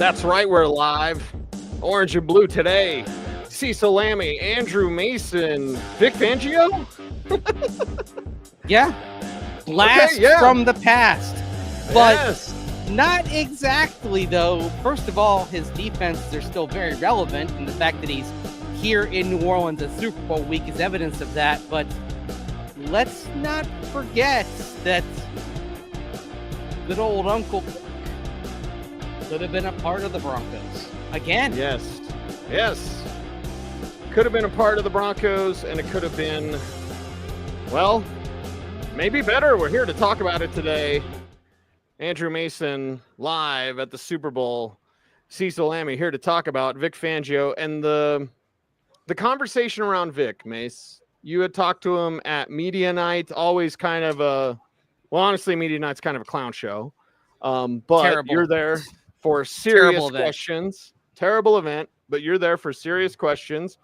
That's right, we're live. Orange and blue today. Cecil, Lammey, Andrew Mason, Vic Fangio? Yeah. Blast Okay, yeah. from the past. But Yes. not exactly, though. First of all, his defenses are still very relevant, and the fact that he's here in New Orleans at Super Bowl week is evidence of that. But let's not forget that good old Uncle could have been a part of the Broncos again. Yes. Yes. Could have been a part of the Broncos, and it could have been, well, maybe better. We're here to talk about it today. Andrew Mason live at the Super Bowl. Cecil Lammey here to talk about Vic Fangio and the conversation around Vic, Mace. You had talked to him at Media Night, always kind of honestly, Media Night's kind of a clown show. But Terrible. You're there for serious Terrible questions. Terrible event, but you're there for serious questions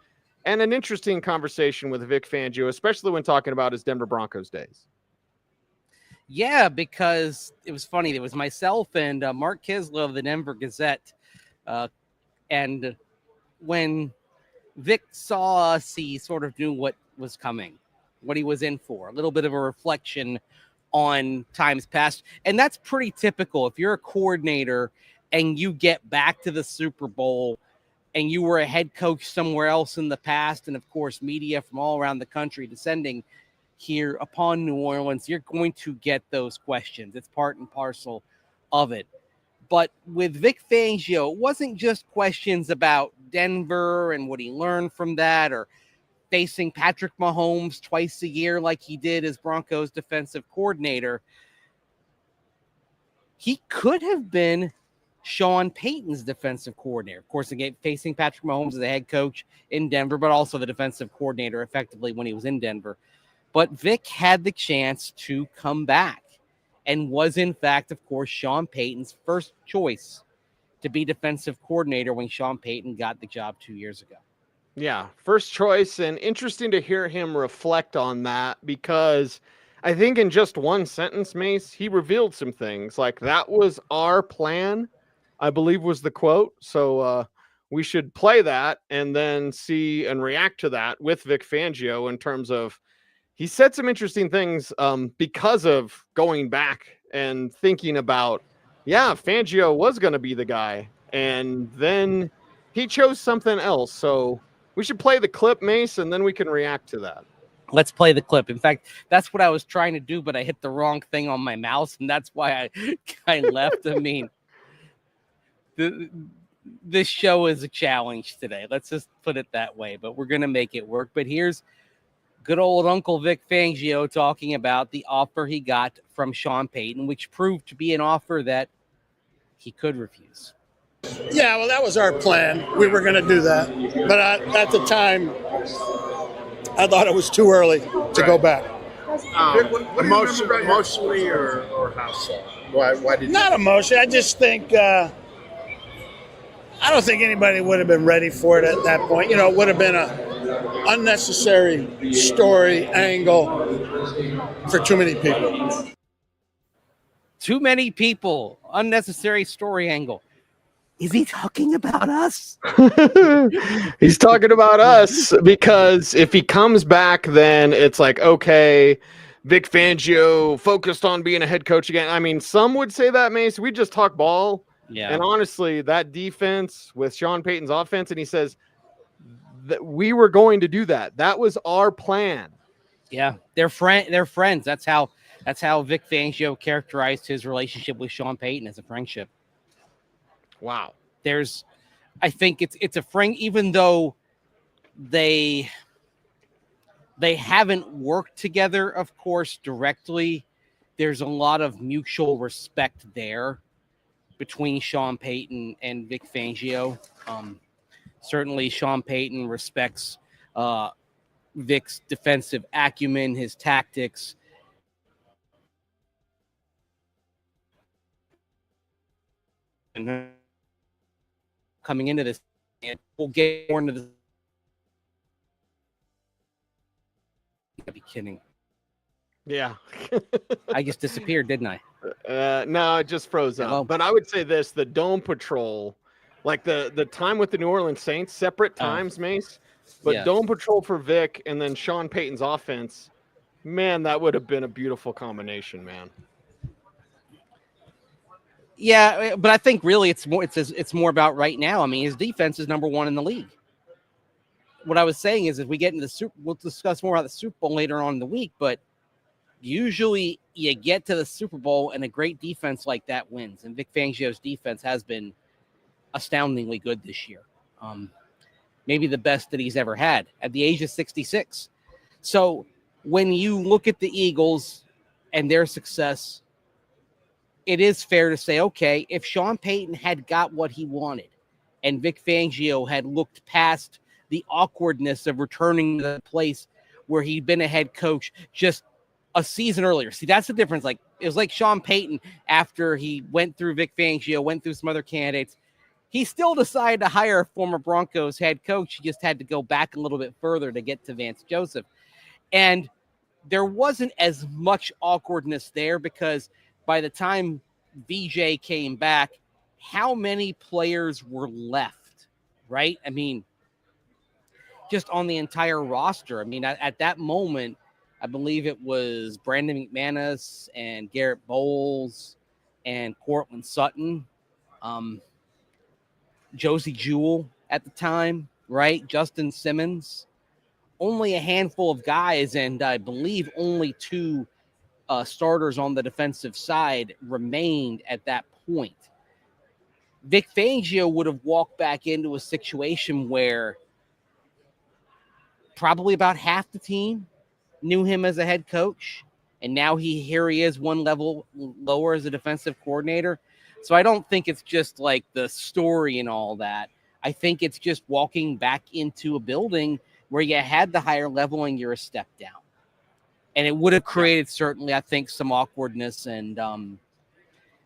and an interesting conversation with Vic Fangio, especially when talking about his Denver Broncos days. Yeah, because it was funny. There was myself and Mark Kislow of the Denver Gazette. And when Vic saw us, he sort of knew what was coming, what he was in for. A little bit of a reflection on times past. And that's pretty typical. If you're a coordinator and you get back to the Super Bowl and you were a head coach somewhere else in the past, and of course, media from all around the country descending here upon New Orleans, you're going to get those questions. It's part and parcel of it. But with Vic Fangio, it wasn't just questions about Denver and what he learned from that, or facing Patrick Mahomes twice a year like he did as Broncos defensive coordinator. He could have been Sean Payton's defensive coordinator. Of course, again, facing Patrick Mahomes as a head coach in Denver, but also the defensive coordinator effectively when he was in Denver. But Vic had the chance to come back and was, in fact, of course, Sean Payton's first choice to be defensive coordinator when Sean Payton got the job 2 years ago. Yeah, first choice, and interesting to hear him reflect on that because I think in just one sentence, Mace, he revealed some things. Like, that was our plan, I believe was the quote. So we should play that and then see and react to that with Vic Fangio in terms of he said some interesting things because of going back and thinking about, yeah, Fangio was going to be the guy. And then he chose something else. So we should play the clip, Mace, and then we can react to that. Let's play the clip. In fact, that's what I was trying to do, but I hit the wrong thing on my mouse, and that's why I left. I mean, this show is a challenge today. Let's just put it that way, but we're going to make it work. But here's good old Uncle Vic Fangio talking about the offer he got from Sean Payton, which proved to be an offer that he could refuse. Yeah, well, that was our plan. We were going to do that. But at the time, I thought it was too early to go back. Emotionally or how so? Why did Not emotion. I just think, I don't think anybody would have been ready for it at that point. You know, it would have been a unnecessary story angle for too many people. Too many people. Unnecessary story angle. Is he talking about us? He's talking about us because if he comes back, then it's like, okay, Vic Fangio focused on being a head coach again. I mean, some would say that, Mace. We just talk ball. Yeah. And honestly, that defense with Sean Payton's offense, and he says that we were going to do that. That was our plan. Yeah, they're friends. That's how Vic Fangio characterized his relationship with Sean Payton as a friendship. Wow. I think it's a friend, even though they haven't worked together, of course, directly. There's a lot of mutual respect there between Sean Payton and Vic Fangio. Certainly, Sean Payton respects Vic's defensive acumen, his tactics. And coming into this, and we'll get more into this. I'd be kidding. Yeah. I just disappeared, didn't I? No, it just froze up. Oh. But I would say this, the Dome Patrol Like the time with the New Orleans Saints, separate times, Mace, but yes. dome patrol for Vic and then Sean Payton's offense. Man, that would have been a beautiful combination, man. Yeah, but I think really it's more about right now. I mean, his defense is number 1 in the league. What I was saying is, if we get into the Super, we'll discuss more about the Super Bowl later on in the week. But usually, you get to the Super Bowl and a great defense like that wins. And Vic Fangio's defense has been astoundingly good this year. Maybe the best that he's ever had at the age of 66. So when you look at the Eagles and their success, it is fair to say, okay, if Sean Payton had got what he wanted and Vic Fangio had looked past the awkwardness of returning to the place where he'd been a head coach just a season earlier. See, that's the difference. Like, it was like Sean Payton, after he went through Vic Fangio, went through some other candidates, he still decided to hire a former Broncos head coach. He just had to go back a little bit further to get to Vance Joseph. And there wasn't as much awkwardness there, because by the time VJ came back, how many players were left, right? I mean, just on the entire roster. I mean, at that moment, I believe it was Brandon McManus and Garrett Bowles and Cortland Sutton, Josie Jewell at the time, right? Justin Simmons. Only a handful of guys, and I believe only 2 starters on the defensive side remained at that point. Vic Fangio would have walked back into a situation where probably about half the team knew him as a head coach, and now here he is 1 level lower as a defensive coordinator. So I don't think it's just like the story and all that. I think it's just walking back into a building where you had the higher level and you're a step down. And it would have created, certainly, I think, some awkwardness, and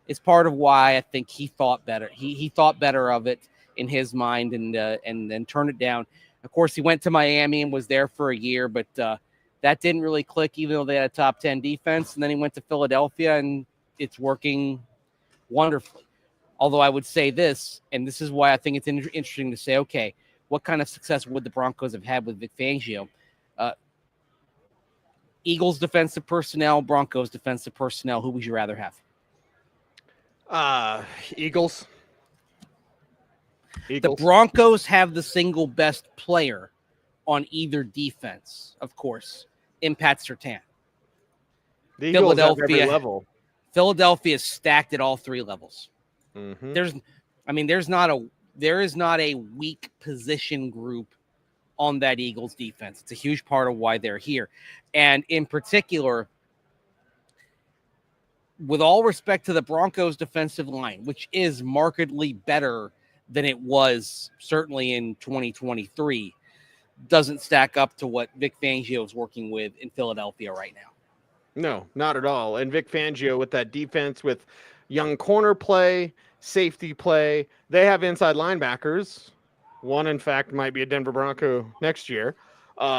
it's part of why I think he thought better. He thought better of it in his mind, and then turned it down. Of course, he went to Miami and was there for a year, but that didn't really click, even though they had a top 10 defense. And then he went to Philadelphia, and it's working wonderfully. Although I would say this, and this is why I think it's interesting to say, okay, what kind of success would the Broncos have had with Vic Fangio? Eagles defensive personnel, Broncos defensive personnel. Who would you rather have? Eagles. The Broncos have the single best player on either defense, of course, in Pat Surtain. The Eagles have every level. Philadelphia is stacked at all 3 levels. Mm-hmm. There is not a weak position group on that Eagles defense. It's a huge part of why they're here. And in particular, with all respect to the Broncos defensive line, which is markedly better than it was certainly in 2023, doesn't stack up to what Vic Fangio is working with in Philadelphia right now. No, not at all. And Vic Fangio with that defense, with young corner play, safety play, they have inside linebackers. One, in fact, might be a Denver Bronco next year.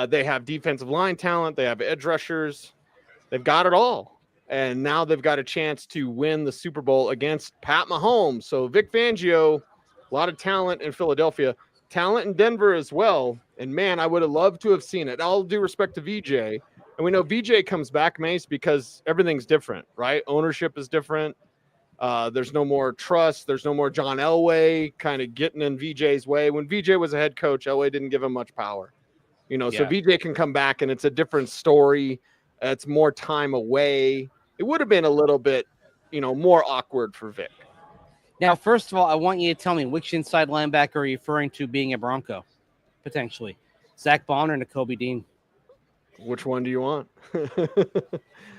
They have defensive line talent. They have edge rushers. They've got it all. And now they've got a chance to win the Super Bowl against Pat Mahomes. So Vic Fangio, a lot of talent in Philadelphia, talent in Denver as well. And, man, I would have loved to have seen it. All due respect to VJ. And we know VJ comes back, Mace, because everything's different, right? Ownership is different. There's no more trust. There's no more John Elway kind of getting in VJ's way. When VJ was a head coach, Elway didn't give him much power. So VJ can come back, and it's a different story. It's more time away. It would have been a little bit, more awkward for Vic. Now, first of all, I want you to tell me which inside linebacker are you referring to being a Bronco, potentially? Zach Bonner and Nakobe Dean. Which one do you want?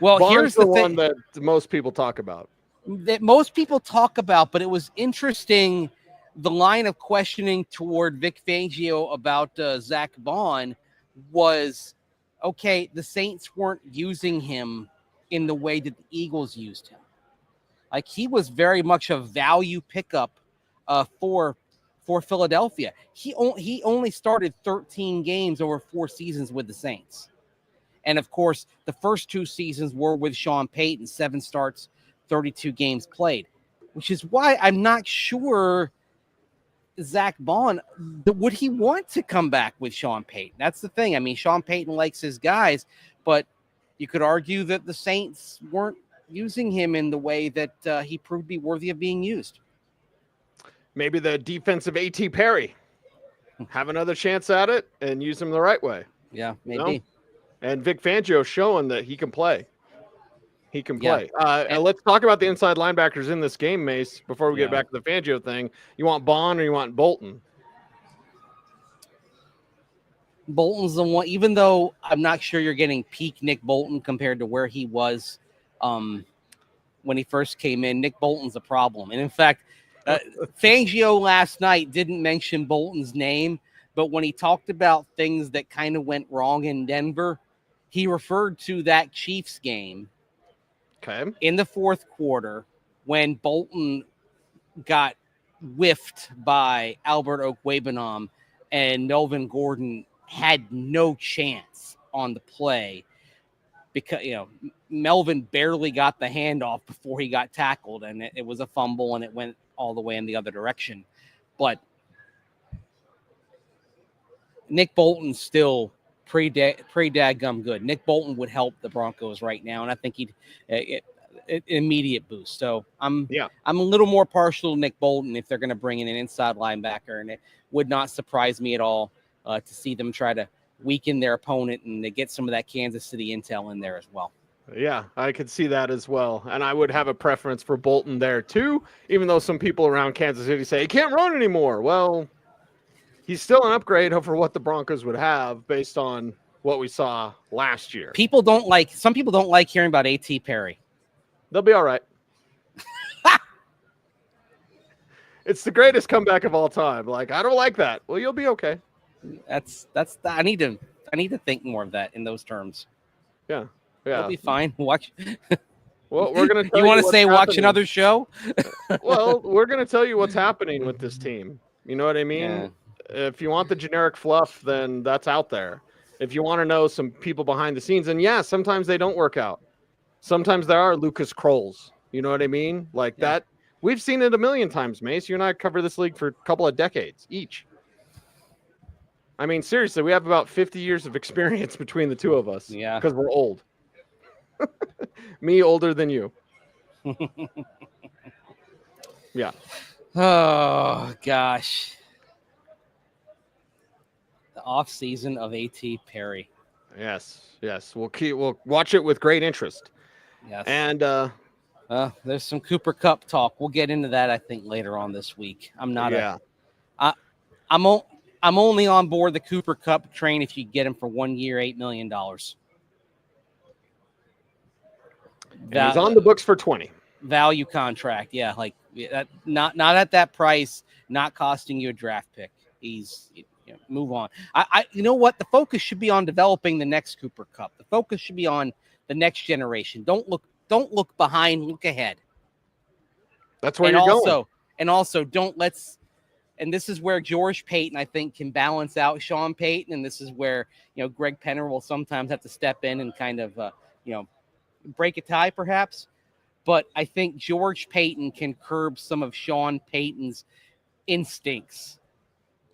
Well, Bond's here's the one that most people talk about. That most people talk about, but it was interesting, the line of questioning toward Vic Fangio about Zach Bond was, okay, the Saints weren't using him in the way that the Eagles used him. Like, he was very much a value pickup for Philadelphia. He only started 13 games over 4 seasons with the Saints. And, of course, the first 2 seasons were with Sean Payton, 7 starts, 32 games played, which is why I'm not sure Zach Bond, would he want to come back with Sean Payton? That's the thing. I mean, Sean Payton likes his guys, but you could argue that the Saints weren't using him in the way that he proved to be worthy of being used. Maybe the defensive A.T. Perry. Have another chance at it and use him the right way. Yeah, maybe. You know? And Vic Fangio showing that he can play. He can play. Yeah. And let's talk about the inside linebackers in this game, Mace, before we get back to the Fangio thing. You want Bond or you want Bolton? Bolton's the one, even though I'm not sure you're getting peak Nick Bolton compared to where he was when he first came in. Nick Bolton's a problem. And in fact, Fangio last night didn't mention Bolton's name, but when he talked about things that kind of went wrong in Denver, he referred to that Chiefs game in the fourth quarter when Bolton got whiffed by Albert Okwuegbunam and Melvin Gordon had no chance on the play because, Melvin barely got the handoff before he got tackled, and it was a fumble, and it went all the way in the other direction. But Nick Bolton's still pre-dadgum good. Nick Bolton would help the Broncos right now, and I think he'd an immediate boost. So I'm a little more partial to Nick Bolton if they're going to bring in an inside linebacker, and it would not surprise me at all to see them try to weaken their opponent and to get some of that Kansas City intel in there as well. Yeah, I could see that as well. And I would have a preference for Bolton there too, even though some people around Kansas City say he can't run anymore. Well, he's still an upgrade over what the Broncos would have based on what we saw last year. Some people don't like hearing about A.T. Perry. They'll be all right. It's the greatest comeback of all time. Like, I don't like that. Well, you'll be okay. I need to think more of that in those terms. Yeah. It'll be fine. Watch. Well, we're gonna. You want to say watch another show? Well, we're gonna tell you what's happening with this team. You know what I mean? Yeah. If you want the generic fluff, then that's out there. If you want to know some people behind the scenes, and sometimes they don't work out. Sometimes there are Lucas Krolls. You know what I mean? Like that. We've seen it a million times, Mace. You and I cover this league for a couple of decades each. I mean, seriously, we have about 50 years of experience between the two of us. Yeah. Because we're old. Me older than you. Yeah. Oh, gosh. The offseason of A.T. Perry. Yes. We'll watch it with great interest. Yes. And there's some Cooper Kupp talk. We'll get into that, I think, later on this week. I'm not I'm only on board the Cooper Kupp train if you get him for 1 year, $8 million. He's on the books for 20. Value contract. Yeah. Like that, not at that price, not costing you a draft pick. Move on. You know what? The focus should be on developing the next Cooper Kupp. The focus should be on the next generation. Don't look behind, look ahead. That's where you're going. And also and this is where George Payton, I think, can balance out Sean Payton. And this is where, Greg Penner will sometimes have to step in and kind of, break a tie perhaps. But I think George Payton can curb some of Sean Payton's instincts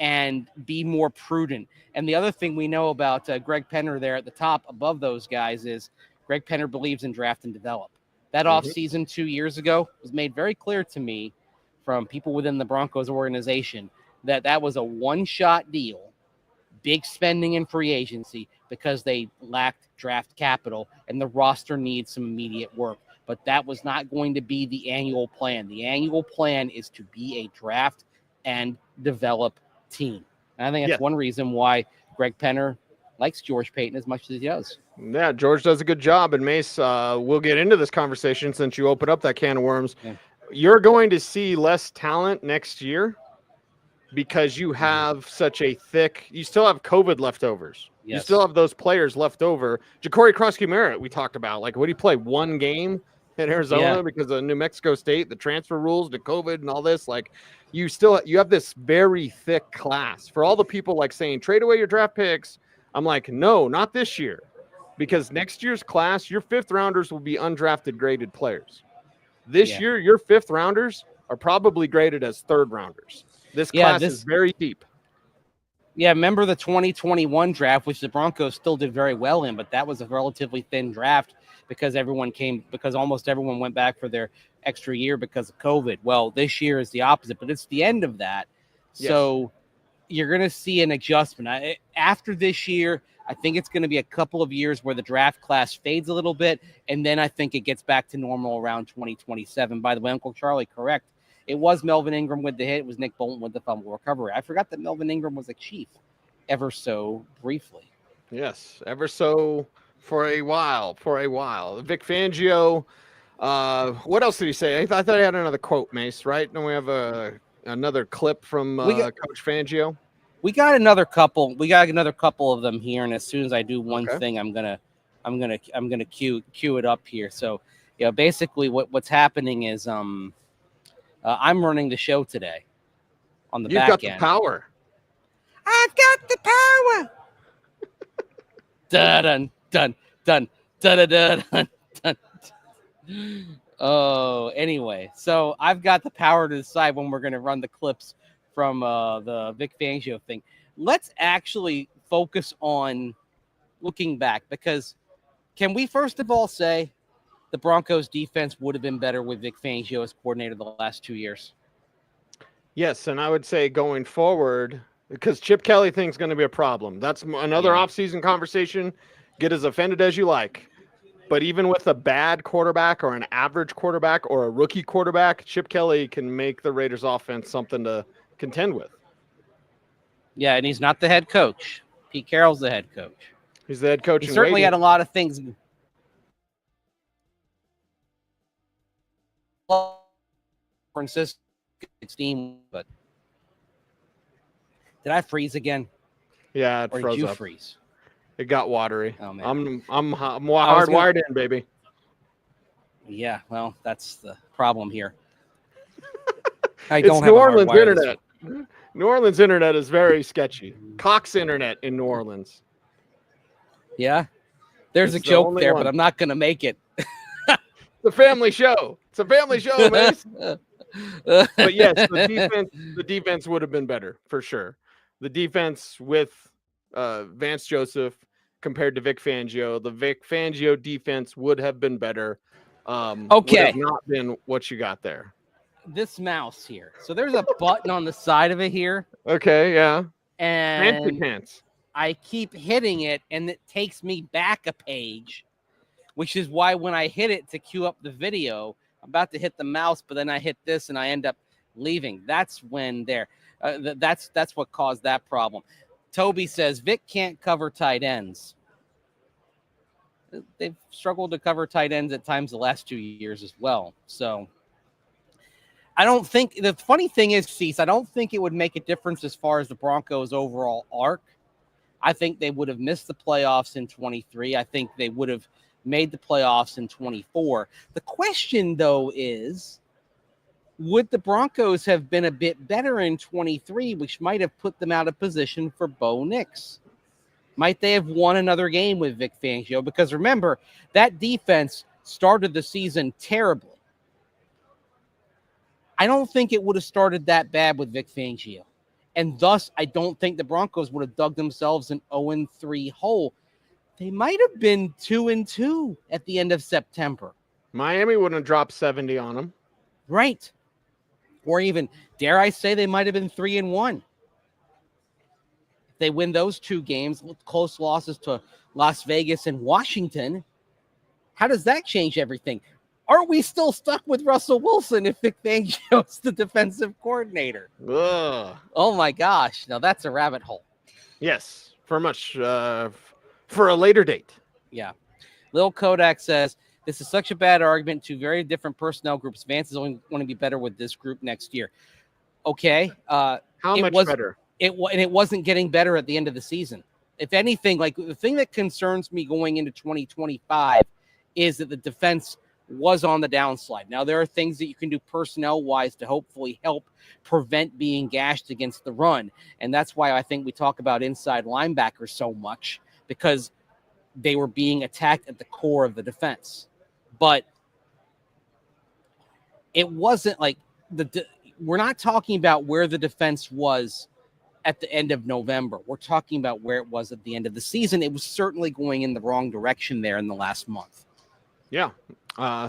and be more prudent. And the other thing we know about Greg Penner there at the top above those guys is Greg Penner believes in draft and develop. That offseason 2 years ago was made very clear to me from people within the Broncos organization that was a one-shot deal, big spending in free agency because they lacked draft capital and the roster needs some immediate work. But that was not going to be the annual plan. The annual plan is to be a draft and develop team. And I think that's one reason why Greg Penner likes George Payton as much as he does. Yeah, George does a good job. And Mace, we'll get into this conversation since you opened up that can of worms. Yeah. You're going to see less talent next year because you have such a you still have COVID leftovers. Yes. You still have those players left over. Ja'Cory Krosky-Merritt, we talked about. Like, would he play one game in Arizona because of New Mexico State, the transfer rules, the COVID and all this? Like, you have this very thick class. For all the people like saying, trade away your draft picks, I'm like, no, not this year. Because next year's class, your fifth rounders will be undrafted graded players. This year, your fifth rounders are probably graded as third rounders. This class is very deep. Yeah, remember the 2021 draft, which the Broncos still did very well in, but that was a relatively thin draft because almost everyone went back for their extra year because of COVID. Well, this year is the opposite, but it's the end of that. Yes. So you're going to see an adjustment. After this year, I think it's going to be a couple of years where the draft class fades a little bit, and then I think it gets back to normal around 2027. By the way, Uncle Charlie, correct. It was Melvin Ingram with the hit. It was Nick Bolton with the fumble recovery. I forgot that Melvin Ingram was a Chief ever so briefly. Yes, ever so for a while. Vic Fangio, what else did he say? I thought he had another quote, Mace, right? Don't we have another clip from Coach Fangio? We got another couple. We got another couple of them here, and as soon as I do one thing, I'm gonna cue it up here. So, basically, what's happening is I'm running the show today on the back end. You've got the power. I've got the power. Dun dun dun dun dun dun dun. Oh, anyway, so I've got the power to decide when we're going to run the clips from the Vic Fangio thing. Let's actually focus on looking back, because can we first of all say the Broncos defense would have been better with Vic Fangio as coordinator the last 2 years? Yes, and I would say going forward, because Chip Kelly thing's going to be a problem. That's another offseason conversation. Get as offended as you like. But even with a bad quarterback or an average quarterback or a rookie quarterback, Chip Kelly can make the Raiders offense something to contend with. Yeah, and he's not the head coach. Pete Carroll's the head coach. He's the head coach. He certainly had a lot of things. Francisco 16, but did I freeze again? Yeah, it or froze did you up. Freeze? It got watery. Oh man, I'm hardwired in, baby. Yeah, well, that's the problem here. It's New Orleans internet. New Orleans internet is very sketchy. Cox internet in New Orleans. Yeah, there's a joke there, but I'm not going to make it. It's a family show. It's a family show, Mace. But yes, the defense would have been better for sure. The defense with Vance Joseph compared to Vic Fangio, the Vic Fangio defense would have been better. Would have not been what you got there. This mouse here. So there's a button on the side of it here. Okay, yeah. And fancy pants. I keep hitting it, and it takes me back a page, which is why when I hit it to cue up the video, I'm about to hit the mouse, but then I hit this, and I end up leaving. That's when that's what caused that problem. Toby says Vic can't cover tight ends. They've struggled to cover tight ends at times the last 2 years as well. So I don't think the funny thing is, Cecil, I don't think it would make a difference as far as the Broncos' overall arc. I think they would have missed the playoffs in 23. I think they would have made the playoffs in 24. The question, though, is would the Broncos have been a bit better in 23, which might have put them out of position for Bo Nix? Might they have won another game with Vic Fangio? Because remember, that defense started the season terribly. I don't think it would have started that bad with Vic Fangio. And thus, I don't think the Broncos would have dug themselves an 0-3 hole. They might have been 2-2 at the end of September. Miami wouldn't have dropped 70 on them. Right. Or even, dare I say, they might have been 3-1. If they win those two games, close losses to Las Vegas and Washington, how does that change everything? Aren't we still stuck with Russell Wilson if Vic Fangio's the defensive coordinator? Ugh. Oh, my gosh. Now, that's a rabbit hole. Yes, for a later date. Yeah. Lil Kodak says, this is such a bad argument. Two very different personnel groups. Vance is only going to be better with this group next year. Okay. How much better? And it wasn't getting better at the end of the season. If anything, like the thing that concerns me going into 2025 is that the defense was on the downslide. Now, there are things that you can do personnel-wise to hopefully help prevent being gashed against the run. And that's why I think we talk about inside linebackers so much, because they were being attacked at the core of the defense. But it wasn't like we're not talking about where the defense was at the end of November. We're talking about where it was at the end of the season. It was certainly going in the wrong direction there in the last month. Yeah.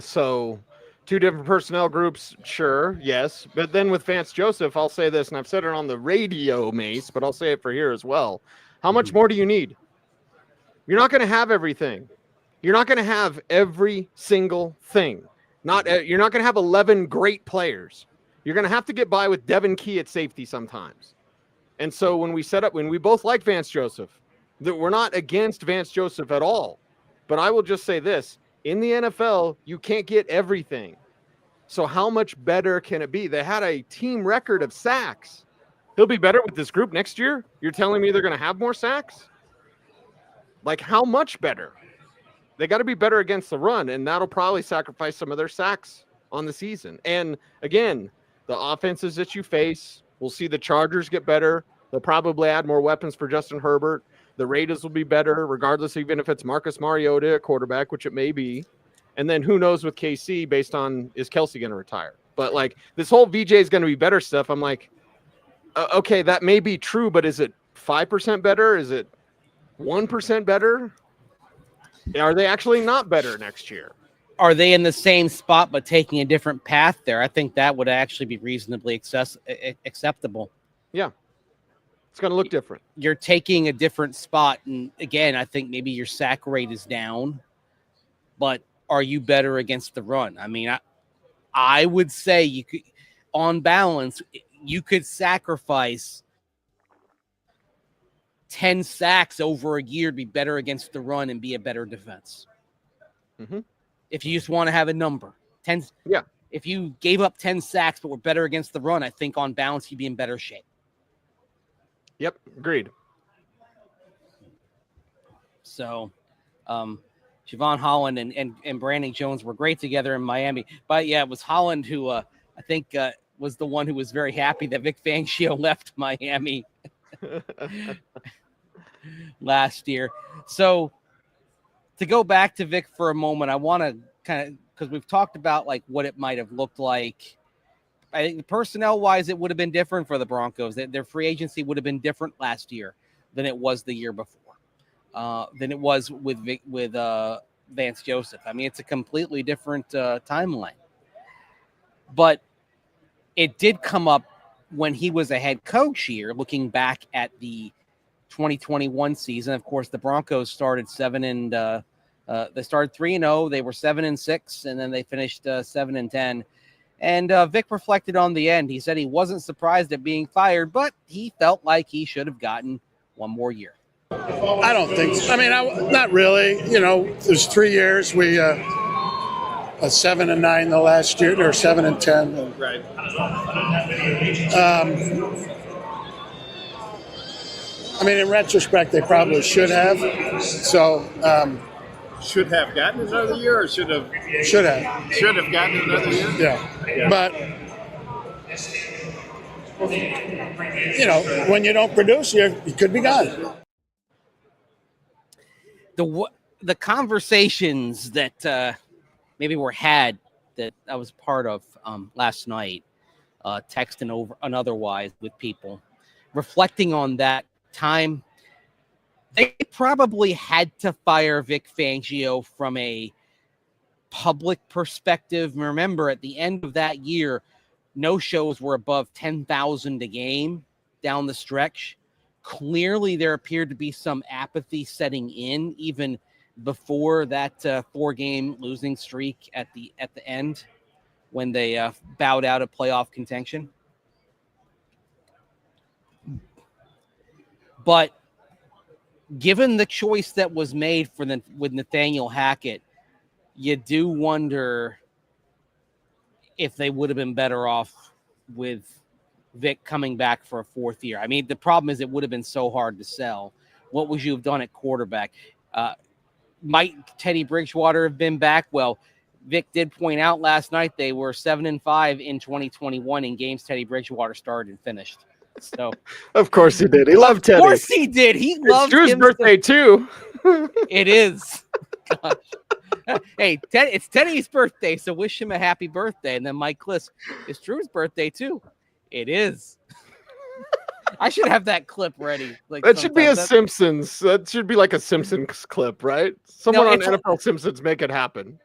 So 2 different personnel groups, sure, yes. But then with Vance Joseph, I'll say this, and I've said it on the radio, Mace, but I'll say it for here as well. How much more do you need? You're not going to have everything. You're not going to have every single thing. You're not going to have 11 great players. You're going to have to get by with Devin Key at safety sometimes. And so when we both like Vance Joseph, that we're not against Vance Joseph at all. But I will just say this, in the NFL, you can't get everything. So how much better can it be? They had a team record of sacks. He'll be better with this group next year? You're telling me they're going to have more sacks? Like, how much better? They got to be better against the run, and that'll probably sacrifice some of their sacks on the season. And again, the offenses that you face, we'll see the Chargers get better. They'll probably add more weapons for Justin Herbert. The Raiders will be better, regardless, even if it's Marcus Mariota at quarterback, which it may be. And then who knows with KC based on, is Kelsey going to retire? But like this whole VJ is going to be better stuff. I'm like, okay, that may be true, but is it 5% better? Is it 1% better? Are they actually not better next year? Are they in the same spot but taking a different path there? I think that would actually be reasonably acceptable. Yeah. It's going to look different. You're taking a different spot. And again, I think maybe your sack rate is down, but are you better against the run? I mean, I would say you could, on balance, you could sacrifice 10 sacks over a year to be better against the run and be a better defense. Mm-hmm. If you just want to have a number, 10. Yeah. If you gave up 10 sacks but were better against the run, I think on balance you'd be in better shape. Yep, agreed. So, Javon Holland and Brandon Jones were great together in Miami. But yeah, it was Holland who I think was the one who was very happy that Vic Fangio left Miami last year. So to go back to Vic for a moment, I want to kind of, because we've talked about like what it might have looked like. I think personnel wise, it would have been different for the Broncos. Their free agency would have been different last year than it was the year before, than it was with Vance Joseph. I mean, it's a completely different timeline. But it did come up when he was a head coach here, looking back at the 2021 season. Of course, the Broncos started 3-0. They were 7-6, and then they finished 7-10. And Vic reflected on the end. He said he wasn't surprised at being fired, but he felt like he should have gotten one more year. I don't think so. I mean, not really. You know, there's 3 years. We 7-9 the last year, or 7-10. Right. I mean, in retrospect, they probably should have. So. Should have gotten another year, or should have gotten another year. Yeah. But you know, when you don't produce, you could be gone. The conversations that maybe were had that I was part of last night, texting over and otherwise with people, reflecting on that time. They probably had to fire Vic Fangio from a public perspective. Remember, at the end of that year, no shows were above 10,000 a game down the stretch. Clearly, there appeared to be some apathy setting in even before that 4-game losing streak at the end when they bowed out of playoff contention. But given the choice that was made with Nathaniel Hackett, you do wonder if they would have been better off with Vic coming back for a 4th year. I mean, the problem is it would have been so hard to sell. What would you have done at quarterback? Might Teddy Bridgewater have been back? Well, Vic did point out last night they were 7-5 in 2021 in games Teddy Bridgewater started and finished. So, of course he did. He loved Teddy. Of course he did. He loved Drew's birthday too. It is. Gosh. Hey, it's Teddy's birthday, so wish him a happy birthday. And then Mike Kliss, it's Drew's birthday too. It is. I should have that clip ready. Like That should be a sometime. Simpsons. That should be like a Simpsons clip, right? Someone on it's NFL Simpsons make it happen.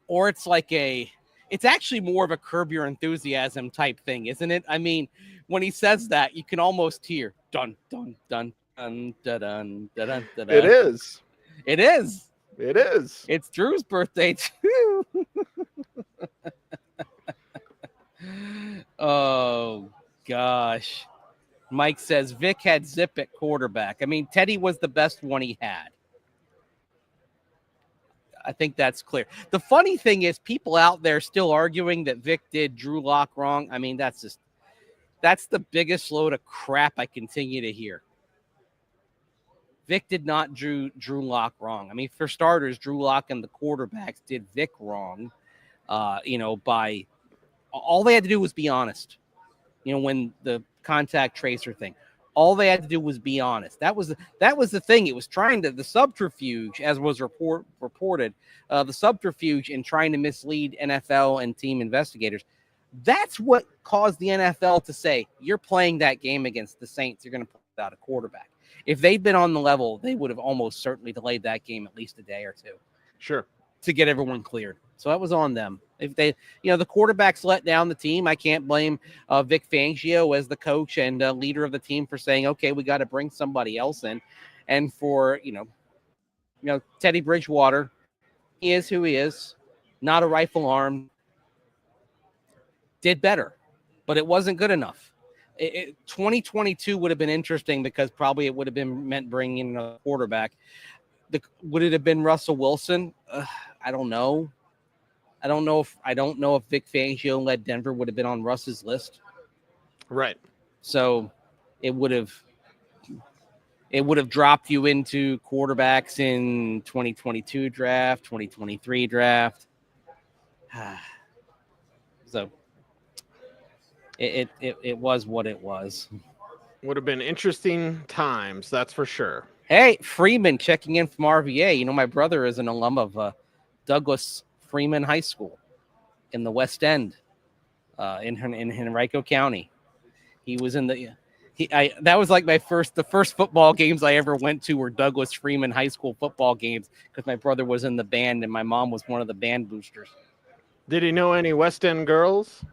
Or it's like it's actually more of a Curb Your Enthusiasm type thing, isn't it? I mean, when he says that, you can almost hear dun dun dun dun dun dun dun dun. It is. It is. It is. It's Drew's birthday too. Oh gosh. Mike says Vic had zip at quarterback. I mean, Teddy was the best one he had. I think that's clear. The funny thing is people out there still arguing that Vic did Drew Lock wrong. I mean, that's the biggest load of crap I continue to hear. Vic did not Drew Lock wrong. I mean, for starters, Drew Lock and the quarterbacks did Vic wrong. By all they had to do was be honest. When the contact tracer thing, all they had to do was be honest. That was the thing. It was trying to the subterfuge, as was reported, the subterfuge in trying to mislead NFL and team investigators. That's what caused the NFL to say, you're playing that game against the Saints. You're going to put out a quarterback. If they'd been on the level, they would have almost certainly delayed that game at least a day or two. Sure. To get everyone cleared. So that was on them. If they, the quarterbacks let down the team, I can't blame Vic Fangio as the coach and leader of the team for saying, okay, we got to bring somebody else in. And for, Teddy Bridgewater, he is who he is, not a rifle arm, did better, but it wasn't good enough. 2022 would have been interesting because probably it would have been meant bringing in a quarterback. Would it have been Russell Wilson? I don't know. I don't know if Vic Fangio led Denver would have been on Russ's list. Right. So it would have dropped you into quarterbacks in 2022 draft, 2023 draft. So it was what it was. Would have been interesting times, that's for sure. Hey, Freeman checking in from RVA. My brother is an alum of Douglas Freeman High School in the West End, in Henrico County. He was in that was like the first football games I ever went to were Douglas Freeman High School football games because my brother was in the band and my mom was one of the band boosters. Did he know any West End girls?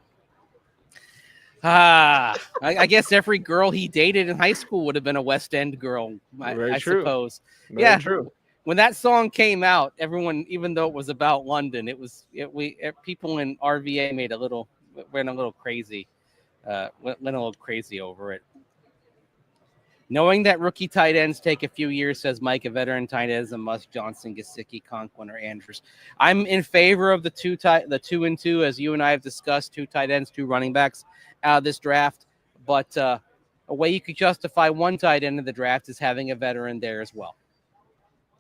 I guess every girl he dated in high school would have been a West End girl, I suppose. Very true. When that song came out, everyone, even though it was about London, people in RVA went a little crazy over it. Knowing that rookie tight ends take a few years, says Mike, a veteran tight end is a must. Johnson, Gesicki, Conklin, or Andrews. I'm in favor of the 2 and 2, as you and I have discussed, 2 tight ends, 2 running backs out of this draft. But a way you could justify 1 tight end in the draft is having a veteran there as well.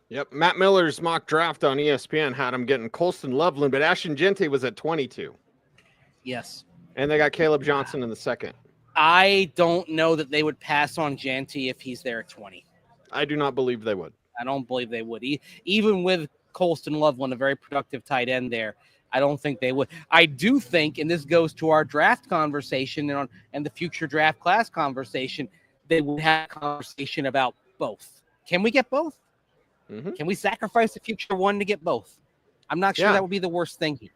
Yep. Matt Miller's mock draft on ESPN had him getting Colston Loveland, but Ashton Gente was at 22. Yes. And they got Caleb Johnson in the second. I don't know that they would pass on Gente if he's there at 20. I do not believe they would. I don't believe they would. Even with Colston Loveland, a very productive tight end there, I don't think they would. I do think, and this goes to our draft conversation and the future draft class conversation, they would have a conversation about both. Can we get both? Mm-hmm. Can we sacrifice the future one to get both? I'm not sure that would be the worst thing here.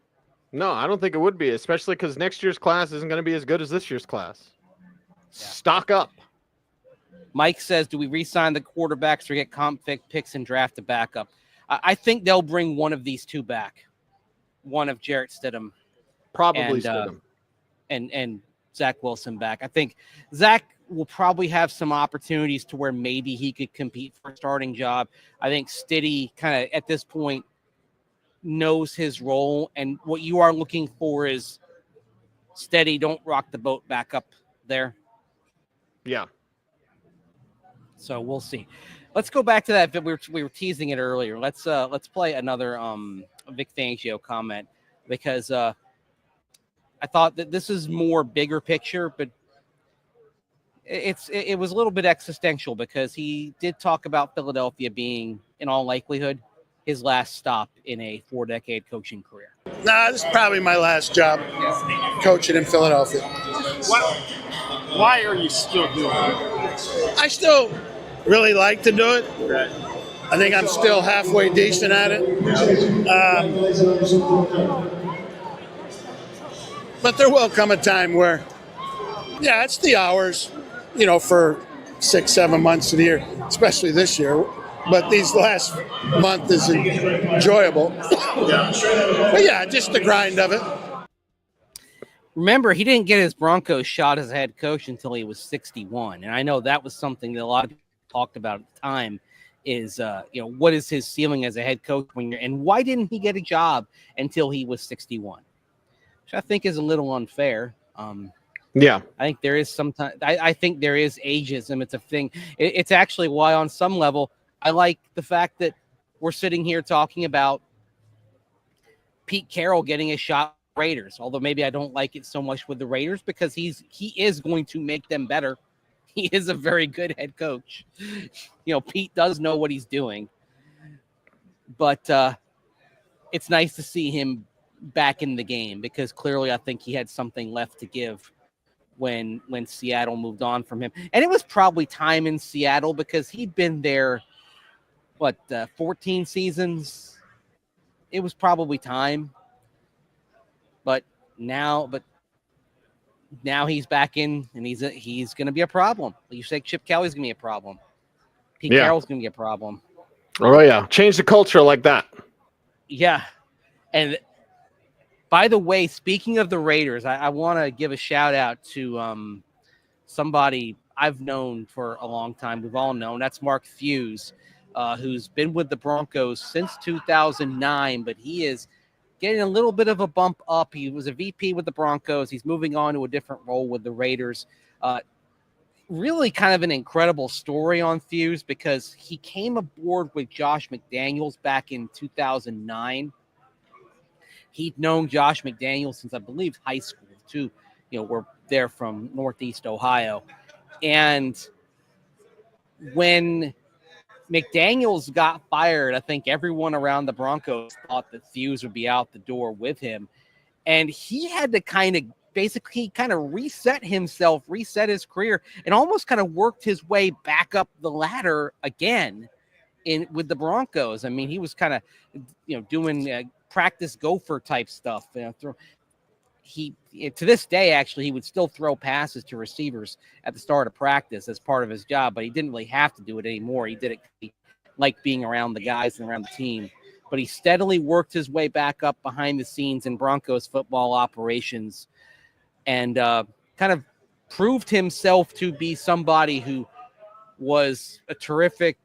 No, I don't think it would be, especially because next year's class isn't going to be as good as this year's class. Yeah. Stock up. Mike says, do we re-sign the quarterbacks or get comp picks and draft a backup? I think they'll bring one of these 2 back. One of Jarrett Stidham. Probably Stidham. And Zach Wilson back. I think Zach will probably have some opportunities to where maybe he could compete for a starting job. I think Stiddy kind of at this point knows his role, and what you are looking for is steady, don't rock the boat back up there. Yeah. So we'll see. Let's go back to that. We were teasing it earlier. Let's play another Vic Fangio comment because I thought that this is more bigger picture, but it was a little bit existential because he did talk about Philadelphia being, in all likelihood, his last stop in a 4-decade coaching career? Nah, this is probably my last job coaching in Philadelphia. Why are you still doing it? I still really like to do it. Right. I think I'm still halfway decent at it. But there will come a time where, yeah, it's the hours, for 6-7 months of the year, especially this year. But these last month is enjoyable. But yeah, just the grind of it. Remember, he didn't get his Broncos shot as a head coach until he was 61. And I know that was something that a lot of people talked about at the time is, what is his ceiling as a head coach and why didn't he get a job until he was 61? Which I think is a little unfair. Yeah. I think there is sometimes, I think there is ageism. It's a thing. It's actually why on some level, I like the fact that we're sitting here talking about Pete Carroll getting a shot at the Raiders, although maybe I don't like it so much with the Raiders because he is going to make them better. He is a very good head coach. Pete does know what he's doing, but it's nice to see him back in the game because clearly I think he had something left to give when Seattle moved on from him. And it was probably time in Seattle because he'd been there 14 seasons. It was probably time. But now he's back in and he's going to be a problem. You say Chip Kelly's going to be a problem. Pete Carroll's going to be a problem. Oh yeah, change the culture like that. Yeah. And by the way, speaking of the Raiders, I want to give a shout out to somebody I've known for a long time. We've all known. That's Mark Fuse, who's been with the Broncos since 2009, but he is getting a little bit of a bump up. He was a VP with the Broncos. He's moving on to a different role with the Raiders. Really kind of an incredible story on Fuse because he came aboard with Josh McDaniels back in 2009. He'd known Josh McDaniels since, I believe, high school, too. We're there from Northeast Ohio. And when McDaniels got fired, I think everyone around the Broncos thought that Fuse would be out the door with him. And he had to kind of reset himself, reset his career, and almost kind of worked his way back up the ladder again with the Broncos. I mean, he was kind of, doing practice gopher type stuff. He to this day, actually, he would still throw passes to receivers at the start of practice as part of his job, but he didn't really have to do it anymore. He did it like being around the guys and around the team. But he steadily worked his way back up behind the scenes in Broncos football operations and kind of proved himself to be somebody who was a terrific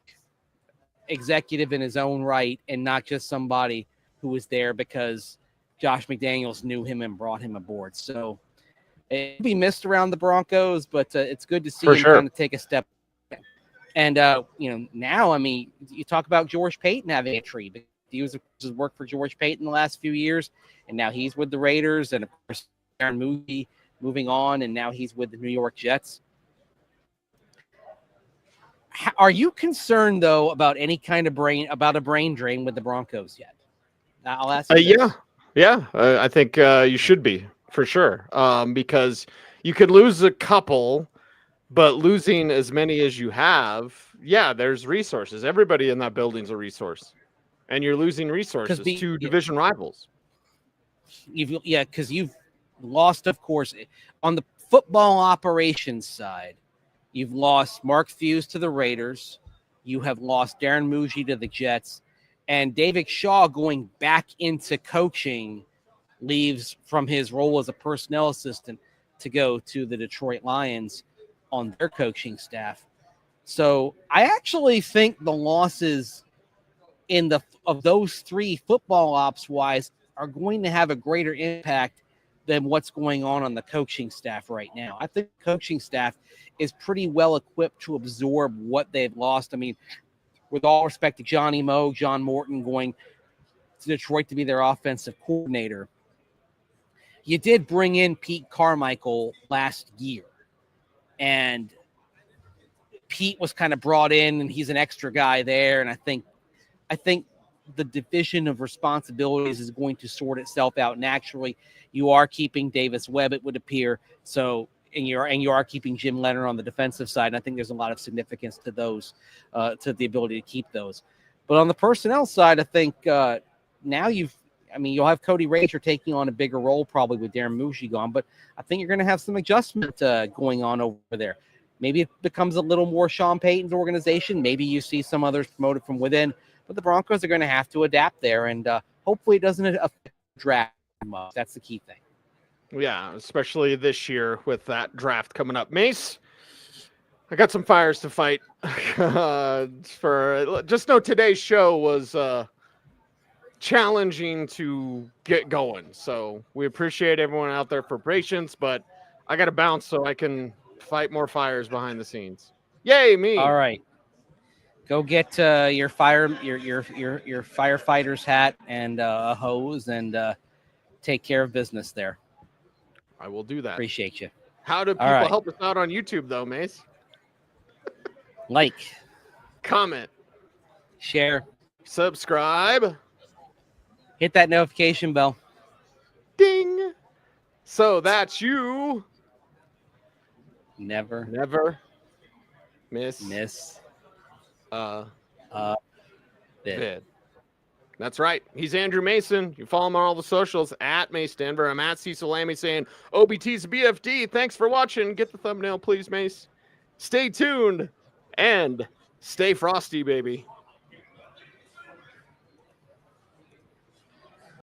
executive in his own right and not just somebody who was there because Josh McDaniels knew him and brought him aboard. So it'll be missed around the Broncos, but it's good to see him kind of take a step. And, now, I mean, you talk about George Payton having a tree. He was worked for George Payton the last few years, and now he's with the Raiders. And, of course, Aaron Moody moving on, and now he's with the New York Jets. Are you concerned, though, about any kind of a brain drain with the Broncos yet? I'll ask you I think you should be, for sure, because you could lose a couple, but losing as many as you have, there's resources. Everybody in that building's a resource, and you're losing resources to division rivals. Because you've lost, of course, on the football operations side, you've lost Mark Fuse to the Raiders. You have lost Darren Muji to the Jets. And David Shaw going back into coaching leaves from his role as a personnel assistant to go to the Detroit Lions on their coaching staff. So I actually think the losses of those three football ops wise are going to have a greater impact than what's going on the coaching staff right now. I think the coaching staff is pretty well equipped to absorb what they've lost. I mean, with all respect to Johnny Moe, John Morton going to Detroit to be their offensive coordinator, you did bring in Pete Carmichael last year. And Pete was kind of brought in, and he's an extra guy there. And I think the division of responsibilities is going to sort itself out naturally. You are keeping Davis Webb, it would appear. So, and you are keeping Jim Leonard on the defensive side. And I think there's a lot of significance to those, to the ability to keep those. But on the personnel side, I think now you'll have Cody Rager taking on a bigger role probably with Darren Mushi gone, but I think you're going to have some adjustment going on over there. Maybe it becomes a little more Sean Payton's organization. Maybe you see some others promoted from within, but the Broncos are going to have to adapt there, and hopefully it doesn't affect the draft much. That's the key thing. Yeah, especially this year with that draft coming up. Mace, I got some fires to fight. Just know today's show was challenging to get going. So we appreciate everyone out there for patience, but I got to bounce so I can fight more fires behind the scenes. Yay, me. All right. Go get your firefighter's hat and a hose and take care of business there. I will do that. Appreciate you. How do people help us out on YouTube, though, Mace? Like, comment, share, subscribe, hit that notification bell. Ding. So that's you. Never miss vid. That's right. He's Andrew Mason. You follow him on all the socials at Mace Denver. I'm at Cecil Lammey saying OBT's BFD. Thanks for watching. Get the thumbnail, please, Mace. Stay tuned and stay frosty, baby.